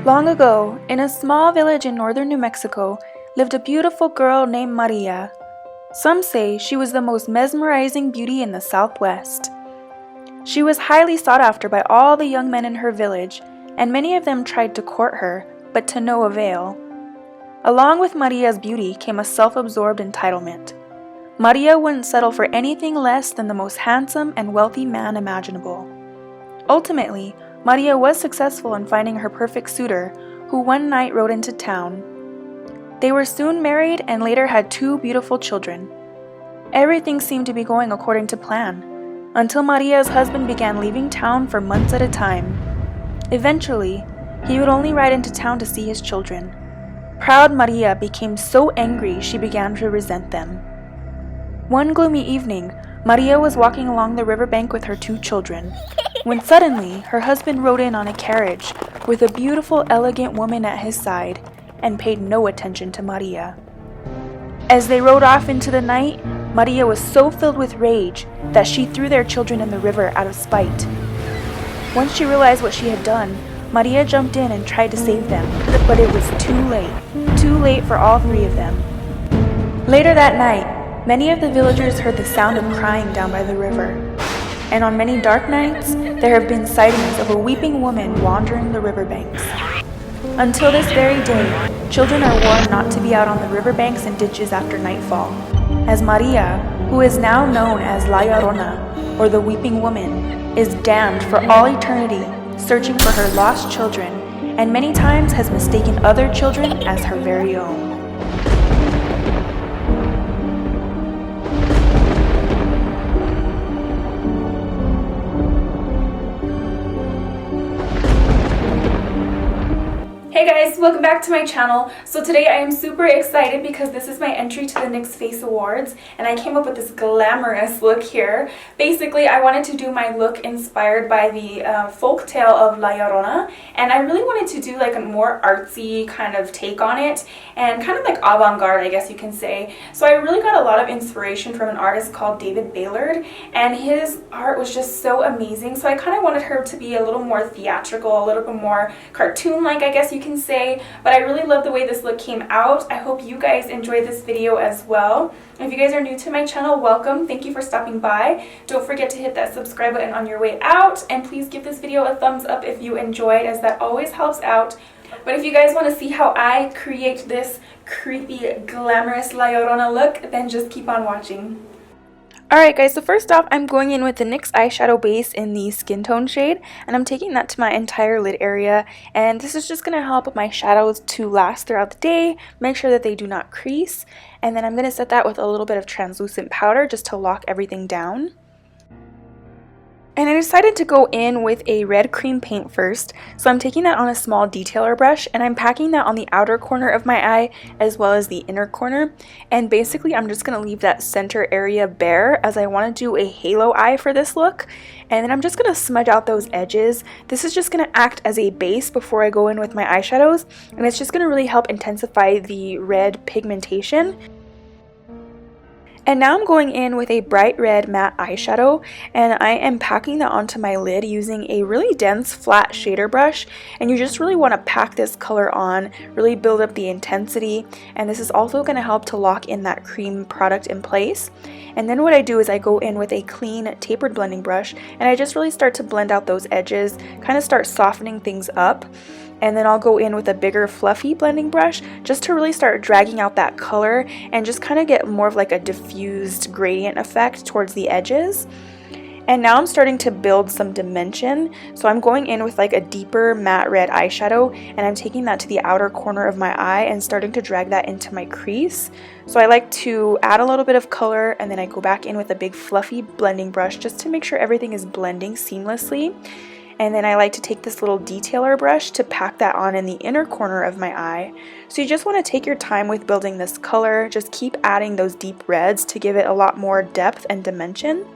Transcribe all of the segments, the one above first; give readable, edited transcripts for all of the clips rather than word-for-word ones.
Long ago, in a small village in northern New Mexico, lived a beautiful girl named Maria. Some say she was the most mesmerizing beauty in the Southwest. She was highly sought after by all the young men in her village, and many of them tried to court her, but to no avail. Along with Maria's beauty came a self-absorbed entitlement. Maria wouldn't settle for anything less than the most handsome and wealthy man imaginable. Ultimately, Maria was successful in finding her perfect suitor, who one night rode into town. They were soon married and later had 2 beautiful children. Everything seemed to be going according to plan, until Maria's husband began leaving town for months at a time. Eventually, he would only ride into town to see his children. Proud Maria became so angry she began to resent them. One gloomy evening, Maria was walking along the riverbank with her 2 children, when suddenly her husband rode in on a carriage with a beautiful, elegant woman at his side and paid no attention to Maria. As they rode off into the night, Maria was so filled with rage that she threw their children in the river out of spite. Once she realized what she had done, Maria jumped in and tried to save them, but it was too late for all 3 of them. Later that night, many of the villagers heard the sound of crying down by the river, and on many dark nights, there have been sightings of a weeping woman wandering the riverbanks. Until this very day, children are warned not to be out on the riverbanks and ditches after nightfall, as Maria, who is now known as La Llorona, or the Weeping Woman, is damned for all eternity, searching for her lost children, and many times has mistaken other children as her very own. Hey guys, welcome back to my channel. So today I am super excited because this is my entry to the NYX FACE Awards, and I came up with this glamorous look here. Basically, I wanted to do my look inspired by the folk tale of La Llorona, and I really wanted to do like a more artsy kind of take on it, and kind of like avant-garde, I guess you can say. So I really got a lot of inspiration from an artist called David Baylord, and his art was just so amazing. So I kind of wanted her to be a little more theatrical, a little bit more cartoon-like, I guess you can say, but I really love the way this look came out. I hope you guys enjoyed this video as well. If you guys are new to my channel, welcome. Thank you for stopping by. Don't forget to hit that subscribe button on your way out, and please give this video a thumbs up if you enjoyed, as that always helps out. But if you guys want to see how I create this creepy, glamorous La Llorona look, then just keep on watching. Alright guys, so first off, I'm going in with the NYX eyeshadow base in the skin tone shade, and I'm taking that to my entire lid area, and this is just going to help my shadows to last throughout the day, make sure that they do not crease, and then I'm going to set that with a little bit of translucent powder just to lock everything down. And I decided to go in with a red cream paint first, so I'm taking that on a small detailer brush, and I'm packing that on the outer corner of my eye as well as the inner corner, and basically I'm just going to leave that center area bare, as I want to do a halo eye for this look, and then I'm just going to smudge out those edges. This is just going to act as a base before I go in with my eyeshadows, and it's just going to really help intensify the red pigmentation. And now I'm going in with a bright red matte eyeshadow, and I am packing that onto my lid using a really dense flat shader brush, and you just really want to pack this color on, really build up the intensity, and this is also going to help to lock in that cream product in place. And then what I do is I go in with a clean tapered blending brush, and I just really start to blend out those edges, kind of start softening things up. And then I'll go in with a bigger fluffy blending brush just to really start dragging out that color and just kind of get more of like a diffused gradient effect towards the edges. And now I'm starting to build some dimension, so I'm going in with like a deeper matte red eyeshadow, and I'm taking that to the outer corner of my eye and starting to drag that into my crease. So I like to add a little bit of color, and then I go back in with a big fluffy blending brush just to make sure everything is blending seamlessly. And then I like to take this little detailer brush to pack that on in the inner corner of my eye. So you just want to take your time with building this color, just keep adding those deep reds to give it a lot more depth and dimension.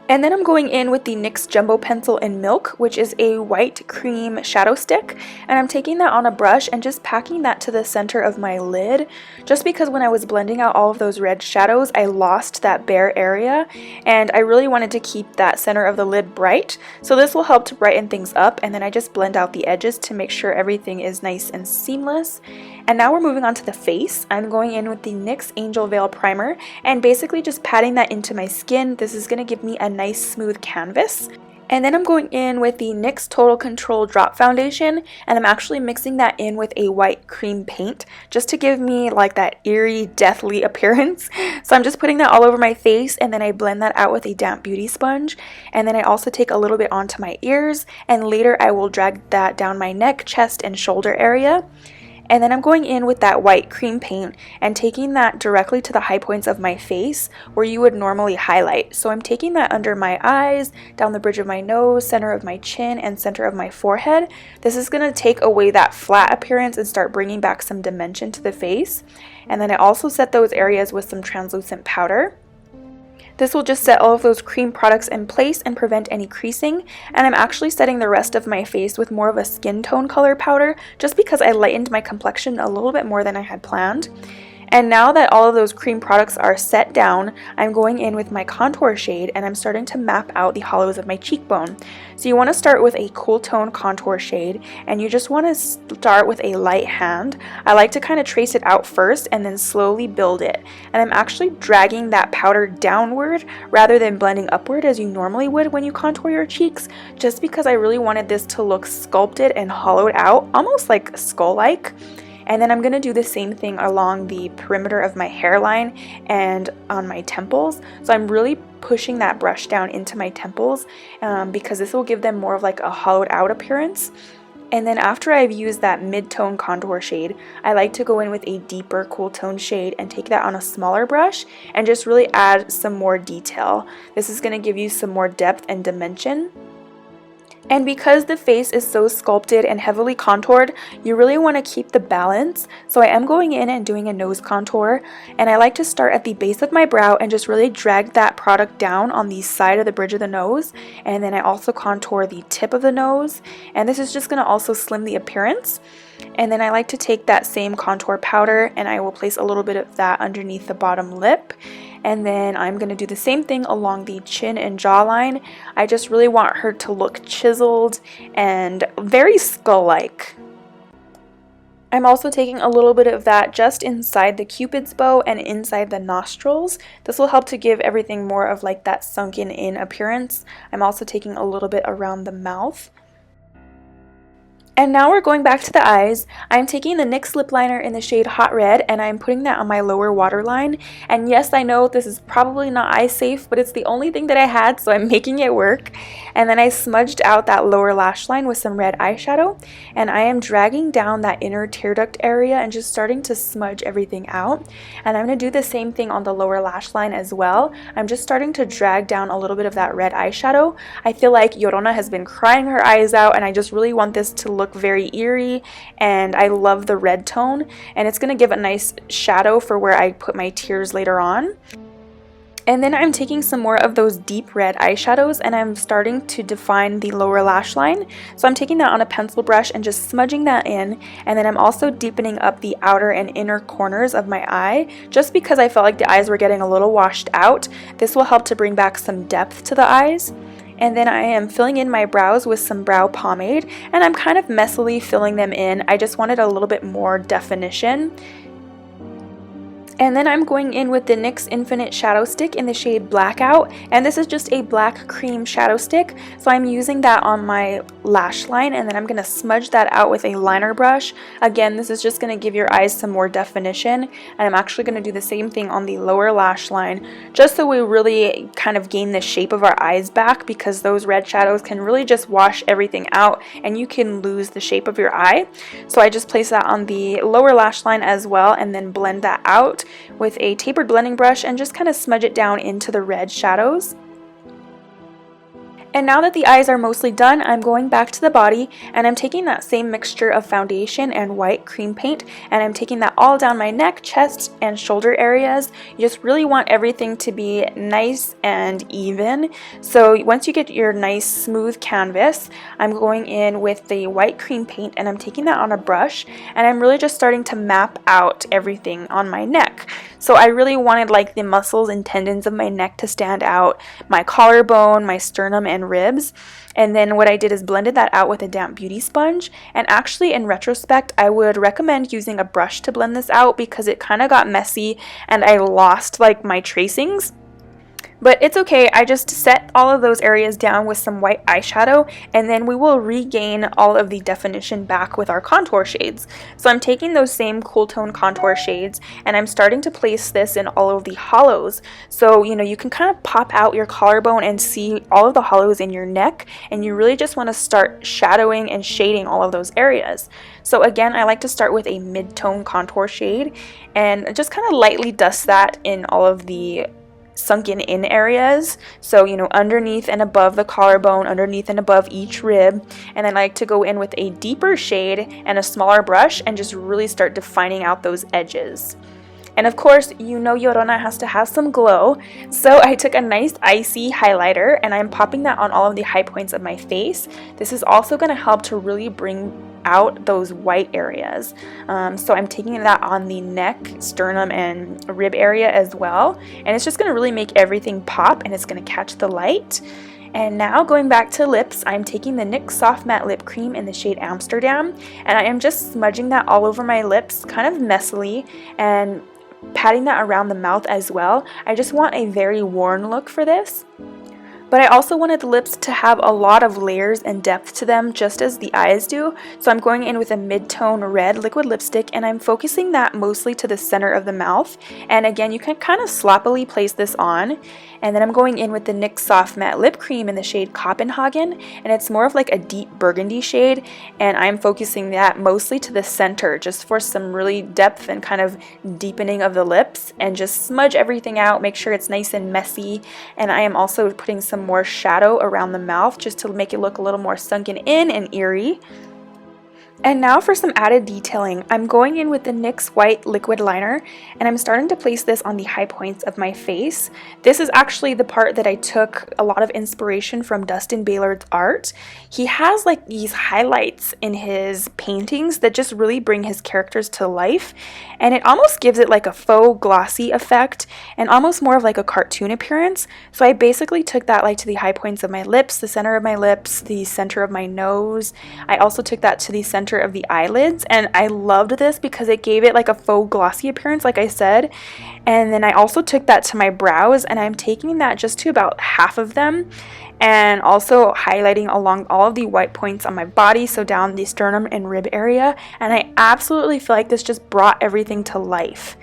And then I'm going in with the NYX Jumbo Pencil in Milk, which is a white cream shadow stick. And I'm taking that on a brush and just packing that to the center of my lid. Just because when I was blending out all of those red shadows, I lost that bare area. And I really wanted to keep that center of the lid bright. So this will help to brighten things up. And then I just blend out the edges to make sure everything is nice and seamless. And now we're moving on to the face. I'm going in with the NYX Angel Veil Primer and basically just patting that into my skin. This is going to give me a nice smooth canvas. And then I'm going in with the NYX Total Control Drop Foundation, and I'm actually mixing that in with a white cream paint just to give me like that eerie, deathly appearance. So I'm just putting that all over my face, and then I blend that out with a damp beauty sponge. And then I also take a little bit onto my ears, and later I will drag that down my neck, chest, and shoulder area. And then I'm going in with that white cream paint and taking that directly to the high points of my face where you would normally highlight. So I'm taking that under my eyes, down the bridge of my nose, center of my chin, and center of my forehead. This is going to take away that flat appearance and start bringing back some dimension to the face. And then I also set those areas with some translucent powder. This will just set all of those cream products in place and prevent any creasing, and I'm actually setting the rest of my face with more of a skin tone color powder just because I lightened my complexion a little bit more than I had planned. And now that all of those cream products are set down, I'm going in with my contour shade and I'm starting to map out the hollows of my cheekbone. So you want to start with a cool tone contour shade and you just want to start with a light hand. I like to kind of trace it out first and then slowly build it. And I'm actually dragging that powder downward rather than blending upward as you normally would when you contour your cheeks, just because I really wanted this to look sculpted and hollowed out, almost like skull-like. And then I'm going to do the same thing along the perimeter of my hairline and on my temples. So I'm really pushing that brush down into my temples because this will give them more of like a hollowed out appearance. And then after I've used that mid-tone contour shade, I like to go in with a deeper cool tone shade and take that on a smaller brush and just really add some more detail. This is going to give you some more depth and dimension. And because the face is so sculpted and heavily contoured, you really want to keep the balance. So I am going in and doing a nose contour, and I like to start at the base of my brow and just really drag that product down on the side of the bridge of the nose. And then I also contour the tip of the nose, and this is just going to also slim the appearance. And then I like to take that same contour powder and I will place a little bit of that underneath the bottom lip. And then I'm going to do the same thing along the chin and jawline. I just really want her to look chiseled and very skull-like. I'm also taking a little bit of that just inside the cupid's bow and inside the nostrils. This will help to give everything more of like that sunken in appearance. I'm also taking a little bit around the mouth. And now we're going back to the eyes. I'm taking the NYX lip liner in the shade Hot Red and I'm putting that on my lower waterline. And yes, I know this is probably not eye safe, but it's the only thing that I had, so I'm making it work. And then I smudged out that lower lash line with some red eyeshadow. And I am dragging down that inner tear duct area and just starting to smudge everything out. And I'm going to do the same thing on the lower lash line as well. I'm just starting to drag down a little bit of that red eyeshadow. I feel like Llorona has been crying her eyes out and I just really want this to look very eerie, and I love the red tone, and it's going to give a nice shadow for where I put my tears later on. And then I'm taking some more of those deep red eyeshadows and I'm starting to define the lower lash line. So I'm taking that on a pencil brush and just smudging that in, and then I'm also deepening up the outer and inner corners of my eye just because I felt like the eyes were getting a little washed out. This will help to bring back some depth to the eyes. And then I am filling in my brows with some brow pomade, and I'm kind of messily filling them in. I just wanted a little bit more definition. And then I'm going in with the NYX Infinite Shadow Stick in the shade Blackout, and this is just a black cream shadow stick, so I'm using that on my lash line, and then I'm going to smudge that out with a liner brush. Again, this is just going to give your eyes some more definition, and I'm actually going to do the same thing on the lower lash line, just so we really kind of gain the shape of our eyes back, because those red shadows can really just wash everything out, and you can lose the shape of your eye. So I just place that on the lower lash line as well, and then blend that out with a tapered blending brush and just kind of smudge it down into the red shadows. And now that the eyes are mostly done, I'm going back to the body and I'm taking that same mixture of foundation and white cream paint and I'm taking that all down my neck, chest, and shoulder areas. You just really want everything to be nice and even. So once you get your nice smooth canvas, I'm going in with the white cream paint and I'm taking that on a brush and I'm really just starting to map out everything on my neck. So I really wanted like the muscles and tendons of my neck to stand out, my collarbone, my sternum, and ribs. And then what I did is blended that out with a damp beauty sponge. And actually, in retrospect, I would recommend using a brush to blend this out because it kind of got messy and I lost like my tracings. But it's okay, I just set all of those areas down with some white eyeshadow and then we will regain all of the definition back with our contour shades. So I'm taking those same cool tone contour shades and I'm starting to place this in all of the hollows. So, you know, you can kind of pop out your collarbone and see all of the hollows in your neck and you really just want to start shadowing and shading all of those areas. So again, I like to start with a mid-tone contour shade and just kind of lightly dust that in all of the sunken in areas, so you know, underneath and above the collarbone, underneath and above each rib. And I like to go in with a deeper shade and a smaller brush and just really start defining out those edges. And of course, you know Llorona has to have some glow, so I took a nice icy highlighter and I'm popping that on all of the high points of my face. This is also going to help to really bring out those white areas. So I'm taking that on the neck, sternum, and rib area as well. And it's just going to really make everything pop and it's going to catch the light. And now going back to lips, I'm taking the NYX Soft Matte Lip Cream in the shade Amsterdam. And I am just smudging that all over my lips kind of messily and patting that around the mouth as well. I just want a very worn look for this. But I also wanted the lips to have a lot of layers and depth to them, just as the eyes do. So I'm going in with a mid-tone red liquid lipstick and I'm focusing that mostly to the center of the mouth. And again, you can kind of sloppily place this on. And then I'm going in with the NYX Soft Matte Lip Cream in the shade Copenhagen, and it's more of like a deep burgundy shade, and I'm focusing that mostly to the center just for some really depth and kind of deepening of the lips, and just smudge everything out, make sure it's nice and messy. And I am also putting some more shadow around the mouth just to make it look a little more sunken in and eerie. And now for some added detailing, I'm going in with the NYX White Liquid Liner and I'm starting to place this on the high points of my face. This is actually the part that I took a lot of inspiration from Dustin Baylard's art. He has like these highlights in his paintings that just really bring his characters to life, and it almost gives it like a faux glossy effect and almost more of like a cartoon appearance. So I basically took that like to the high points of my lips, the center of my lips, the center of my nose. I also took that to the center of the eyelids, and I loved this because it gave it like a faux glossy appearance, like I said. And then I also took that to my brows, and I'm taking that just to about half of them, and also highlighting along all of the white points on my body, so down the sternum and rib area. And I absolutely feel like this just brought everything to life.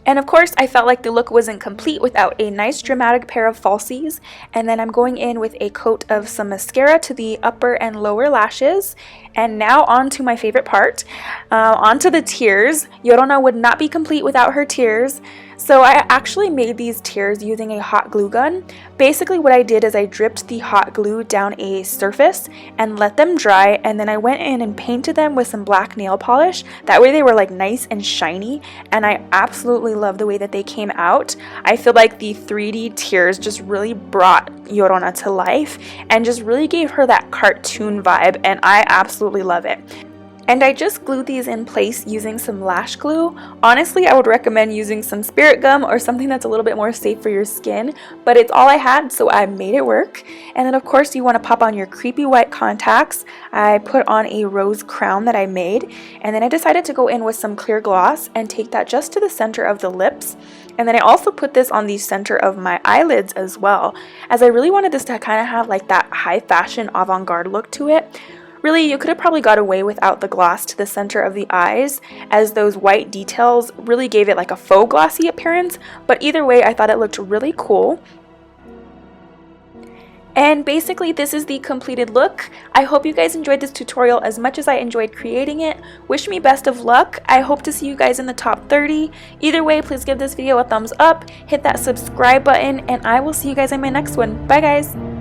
And of course, I felt like the look wasn't complete without a nice dramatic pair of falsies. And then I'm going in with a coat of some mascara to the upper and lower lashes. And now on to my favorite part, onto the tears. Llorona would not be complete without her tears. So I actually made these tears using a hot glue gun. Basically what I did is I dripped the hot glue down a surface and let them dry, and then I went in and painted them with some black nail polish. That way they were like nice and shiny, and I absolutely love the way that they came out. I feel like the 3D tears just really brought Llorona to life and just really gave her that cartoon vibe, and I absolutely love it. And I just glued these in place using some lash glue. Honestly, I would recommend using some spirit gum or something that's a little bit more safe for your skin, but it's all I had, so I made it work. And then of course you want to pop on your creepy white contacts. I put on a rose crown that I made, and then I decided to go in with some clear gloss and take that just to the center of the lips. And then I also put this on the center of my eyelids as well, as I really wanted this to kind of have like that high fashion avant-garde look to it. Really, you could have probably got away without the gloss to the center of the eyes, as those white details really gave it like a faux glossy appearance, but either way I thought it looked really cool. And basically this is the completed look. I hope you guys enjoyed this tutorial as much as I enjoyed creating it. Wish me best of luck. I hope to see you guys in the top 30. Either way, please give this video a thumbs up, hit that subscribe button, and I will see you guys in my next one. Bye guys!